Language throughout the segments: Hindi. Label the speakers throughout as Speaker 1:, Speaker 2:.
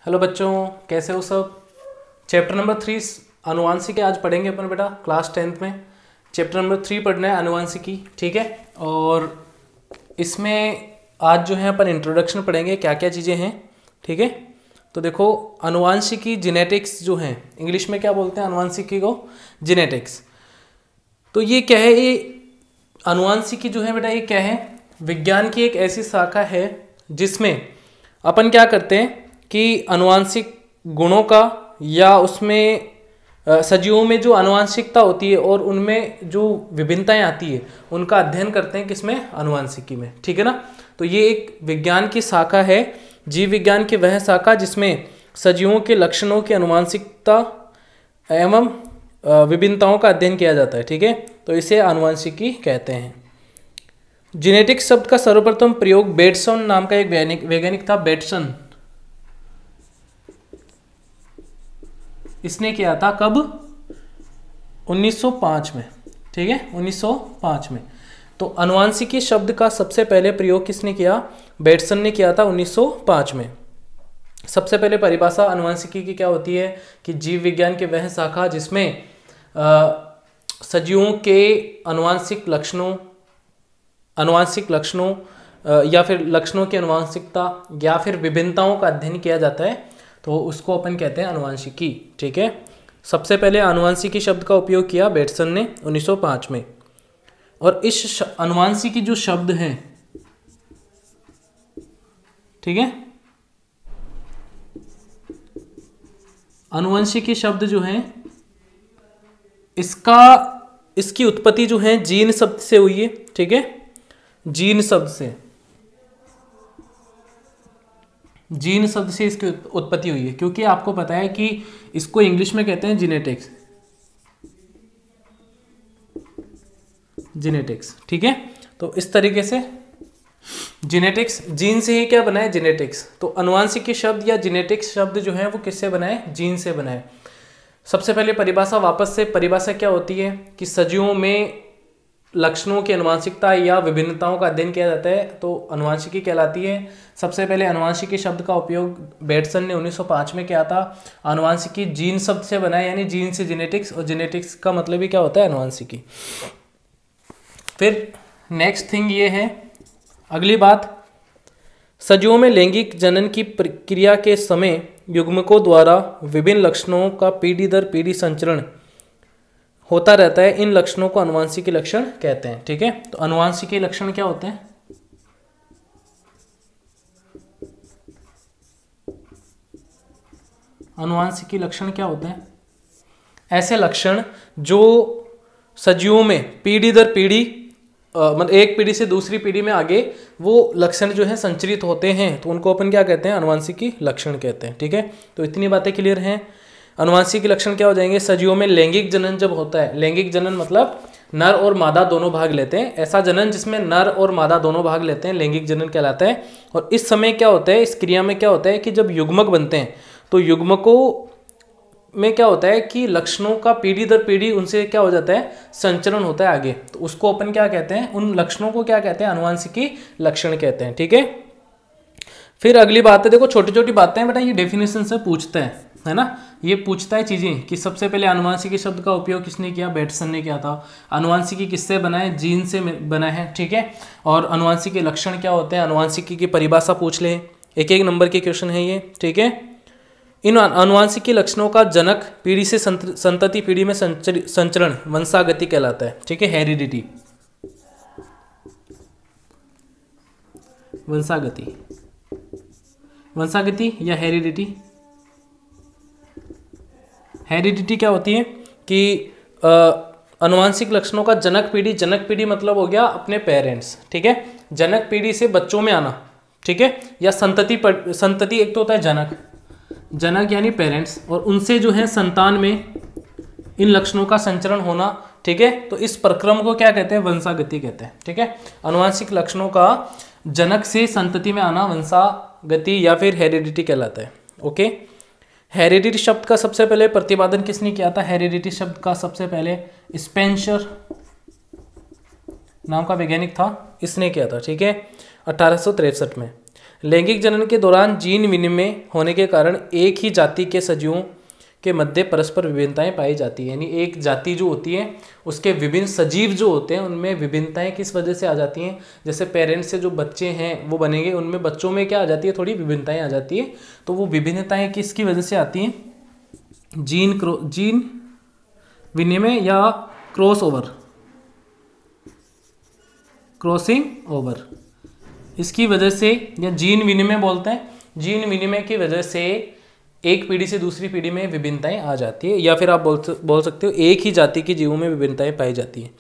Speaker 1: हेलो बच्चों, कैसे हो सब। चैप्टर नंबर 3 आनुवांशिकी आज पढ़ेंगे अपन बेटा क्लास 10th में। चैप्टर नंबर 3 पढ़ना है आनुवांशिकी, ठीक है। और इसमें आज जो है अपन इंट्रोडक्शन पढ़ेंगे, क्या क्या चीज़ें हैं, ठीक है। तो देखो, आनुवांशिकी जेनेटिक्स जो है, इंग्लिश में क्या बोलते हैं आनुवांशिकी को, जेनेटिक्स। तो ये क्या है, ये आनुवांशिकी जो है बेटा ये क्या है, विज्ञान की एक ऐसी शाखा है जिसमें अपन क्या करते हैं कि आनुवांशिक गुणों का या उसमें सजीवों में जो आनुवांशिकता होती है और उनमें जो विभिन्नताएं आती है उनका अध्ययन करते हैं, किसमें, आनुवांशिकी में, ठीक है ना। तो ये एक विज्ञान की शाखा है, जीव विज्ञान की वह शाखा जिसमें सजीवों के लक्षणों की आनुवांशिकता एवं विभिन्नताओं का अध्ययन किया जाता है, ठीक है। तो इसे आनुवांशिकी कहते हैं। जेनेटिक्स शब्द का सर्वप्रथम प्रयोग बेटसन नाम का एक वैज्ञानिक था, बेटसन, इसने किया था। कब? 1905 में, ठीक है, 1905 में। तो आनुवांशिकी शब्द का सबसे पहले प्रयोग किसने किया? बेटसन ने किया था 1905 में। सबसे पहले परिभाषा आनुवांशिकी की क्या होती है कि जीव विज्ञान के वह शाखा जिसमें सजीवों के आनुवांशिक लक्षणों या फिर लक्षणों की आनुवांशिकता या फिर विभिन्नताओं का अध्ययन किया जाता है, तो उसको अपन कहते हैं आनुवांशिकी, ठीक है। सबसे पहले आनुवांशिकी शब्द का उपयोग किया बेटसन ने 1905 में। और इस आनुवांशिकी जो शब्द है, ठीक है, आनुवंशिकी शब्द जो है इसकी उत्पत्ति जो है जीन शब्द से हुई है, ठीक है। जीन शब्द से इसकी उत्पत्ति हुई है, क्योंकि आपको पता है कि इसको इंग्लिश में कहते हैं जेनेटिक्स, ठीक है। तो इस तरीके से जेनेटिक्स, जीन से ही क्या बना है, जेनेटिक्स। तो आनुवांशिकी शब्द या जेनेटिक्स शब्द जो है वो किससे बना है? जीन से बना है। सबसे पहले परिभाषा, वापस से परिभाषा क्या होती है कि सजीवों में लक्षणों की आनुवांशिकता या विभिन्नताओं का अध्ययन किया जाता है, तो आनुवांशिकी कहलाती है। सबसे पहले आनुवांशिकी शब्द का उपयोग बेटसन ने 1905 में किया था। आनुवांशिकी जीन शब्द से बना है, यानी जीन से जेनेटिक्स, और जेनेटिक्स का मतलब ही क्या होता है, आनुवांशिकी। फिर नेक्स्ट थिंग ये है, अगली बात, सजीवों में लैंगिक जनन की प्रक्रिया के समय युग्मकों द्वारा विभिन्न लक्षणों का पीढ़ी दर पीढ़ी संचरण होता रहता है। इन लक्षणों को आनुवांशिकी लक्षण कहते हैं, ठीक है। तो आनुवांशिकी लक्षण क्या होते हैं? आनुवांशिकी लक्षण क्या होते हैं? ऐसे लक्षण जो सजीवों में पीढ़ी दर पीढ़ी, मतलब एक पीढ़ी से दूसरी पीढ़ी में आगे वो लक्षण जो है संचरित होते हैं, तो उनको अपन क्या कहते हैं? आनुवांशिकी लक्षण कहते हैं, ठीक है। तो इतनी बातें क्लियर हैं। आनुवांशिकी लक्षण क्या हो जाएंगे? सजीवों में लैंगिक जनन जब होता है, लैंगिक जनन मतलब नर और मादा दोनों भाग लेते हैं, ऐसा जनन जिसमें नर और मादा दोनों भाग लेते हैं लैंगिक जनन कहलाता है। और इस समय क्या होता है, इस क्रिया में क्या होता है कि जब युग्मक बनते हैं, तो युग्मकों में क्या होता है कि लक्षणों का पीढ़ी दर पीढ़ी उनसे क्या हो जाता है, संचरण होता है आगे, तो उसको अपन क्या कहते हैं, उन लक्षणों को क्या कहते हैं? आनुवांशिकी लक्षण कहते हैं, ठीक है। फिर अगली बात है, देखो छोटी छोटी बातें हैं बेटा, ये डेफिनेशन से पूछता है ना, ये पूछता है चीजें कि सबसे पहले आनुवांशिकी शब्द का उपयोग किसने किया? बेटसन ने किया था। आनुवांशिकी किससे बना है? जीन से बना है, ठीक है। और आनुवांशिकी लक्षण क्या होते हैं? आनुवांशिकी की परिभाषा पूछ ले, एक एक नंबर के क्वेश्चन है ये, ठीक है। इन आनुवांशिकी लक्षणों का जनक पीढ़ी से संतति पीढ़ी में संचरण वंशागति कहलाता है, ठीक है। हेरिडिटी, वंशागति या हेरिडिटी। हेरिडिटी क्या होती है कि आनुवांशिक लक्षणों का जनक पीढ़ी मतलब हो गया अपने पेरेंट्स, ठीक है। जनक पीढ़ी से बच्चों में आना, ठीक है, या संतति एक तो होता है जनक यानी पेरेंट्स, और उनसे जो है संतान में इन लक्षणों का संचरण होना, ठीक है। तो इस प्रक्रम को क्या कहते हैं? वंशागति कहते हैं, ठीक है। आनुवांशिक लक्षणों का जनक से संतति में आना वंशागति या फिर हेरिडिटी कहलाता है, ओके। हेरिडिटी शब्द का सबसे पहले प्रतिपादन किसने किया था? हेरिडिटी शब्द का सबसे पहले स्पेंसर नाम का वैज्ञानिक था, इसने किया था, ठीक है, 1863 में। लैंगिक जनन के दौरान जीन विनिमय होने के कारण एक ही जाति के सजीवों के मध्य परस्पर विभिन्नताएं पाई जाती है। यानी एक जाति जो होती है उसके विभिन्न सजीव जो होते हैं उनमें विभिन्नताएं किस वजह से आ जाती हैं, जैसे पेरेंट्स से जो बच्चे हैं वो बनेंगे, उनमें बच्चों में क्या आ जाती है, थोड़ी विभिन्नताएं आ जाती है। तो वो विभिन्नताएं किसकी वजह से आती हैं, जीन विनिमय या क्रॉसिंग ओवर, इसकी वजह से, या जीन विनिमय बोलते हैं, जीन विनिमय की वजह से एक पीढ़ी से दूसरी पीढ़ी में विभिन्नताएं आ जाती है। या फिर आप बोल सकते हो एक ही जाति के जीवों में विभिन्नताएं पाई जाती हैं।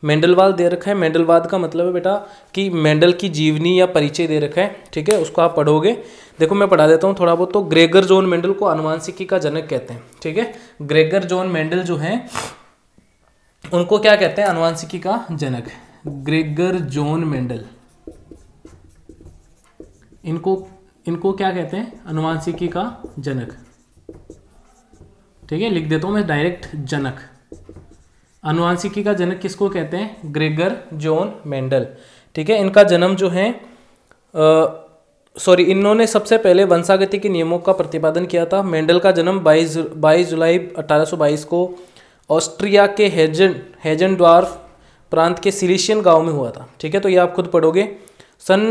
Speaker 1: मेंडलवाद दे रखा है। मेंडलवाद का मतलब है बेटा कि मेंडल की जीवनी या परिचय दे रखा है, ठीक है, उसको आप पढ़ोगे। देखो मैं पढ़ा देता हूँ थोड़ा बहुत। तो ग्रेगर जॉन मेंडल को आनुवांशिकी का जनक कहते हैं, ठीक है। ग्रेगर जॉन मेंडल जो हैं उनको क्या कहते हैं, आनुवांशिकी का जनक। ग्रेगर जॉन मेंडल, इनको क्या कहते हैं, आनुवांशिकी का जनक, ठीक है। लिख देता हूं मैं डायरेक्ट, जनक। आनुवांशिकी का जनक किसको कहते हैं, ग्रेगर जॉन मेंडल, ठीक है। इनका जन्म जो है इन्होंने सबसे पहले वंशागति के नियमों का प्रतिपादन किया था। मेंडल का जन्म 22 जुलाई 1822 को ऑस्ट्रिया के हेजनडॉर्फ प्रांत के सिलिशियन गांव में हुआ था, ठीक है। तो ये आप खुद पढ़ोगे। सन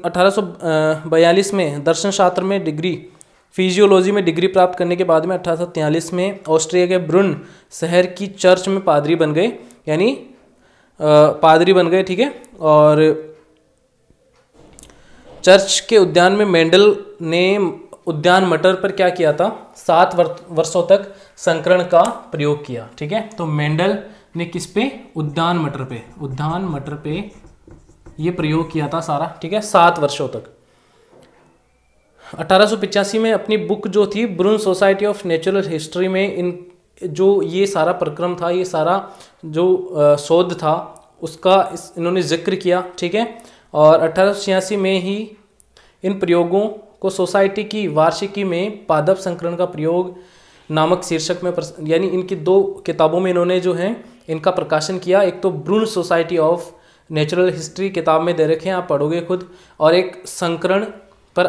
Speaker 1: 1842 में दर्शन शास्त्र में डिग्री, फिजियोलॉजी में डिग्री प्राप्त करने के बाद में 1843 में ऑस्ट्रिया के ब्रुन शहर की चर्च में पादरी बन गए, यानी पादरी बन गए, ठीक है। और चर्च के उद्यान में मेंडल ने उद्यान मटर पर क्या किया था, 7 वर्षों तक संकरण का प्रयोग किया, ठीक है। तो मेंडल ने किस पे, उद्यान मटर पे ये प्रयोग किया था सारा, ठीक है, 7 वर्षों तक। 1885 में अपनी बुक जो थी ब्रुन सोसाइटी ऑफ नेचुरल हिस्ट्री में जो ये सारा प्रक्रम था, ये सारा जो शोध था उसका इन्होंने जिक्र किया, ठीक है। और 1886 में ही इन प्रयोगों को सोसाइटी की वार्षिकी में पादप संकरण का प्रयोग नामक शीर्षक में यानी इनकी 2 किताबों में इन्होंने जो है इनका प्रकाशन किया। एक तो ब्रुन सोसाइटी ऑफ नेचुरल हिस्ट्री किताब में दे रखे हैं, आप पढ़ोगे खुद, और एक संकरण पर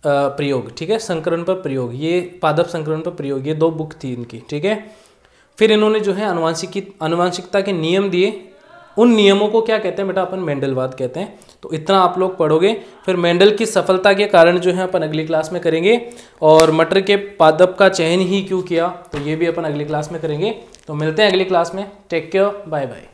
Speaker 1: प्रयोग, ठीक है, संकरण पर प्रयोग, ये पादप संकरण पर प्रयोग, ये 2 बुक थी इनकी, ठीक है। फिर इन्होंने जो है आनुवांशिकता के नियम दिए। उन नियमों को क्या कहते हैं बेटा, अपन मेंडलवाद कहते हैं। तो इतना आप लोग पढ़ोगे। फिर मेंडल की सफलता के कारण जो है अपन अगली क्लास में करेंगे, और मटर के पादप का चयन ही क्यों किया, तो ये भी अपन अगली क्लास में करेंगे। तो मिलते हैं अगली क्लास में। Take care, bye bye.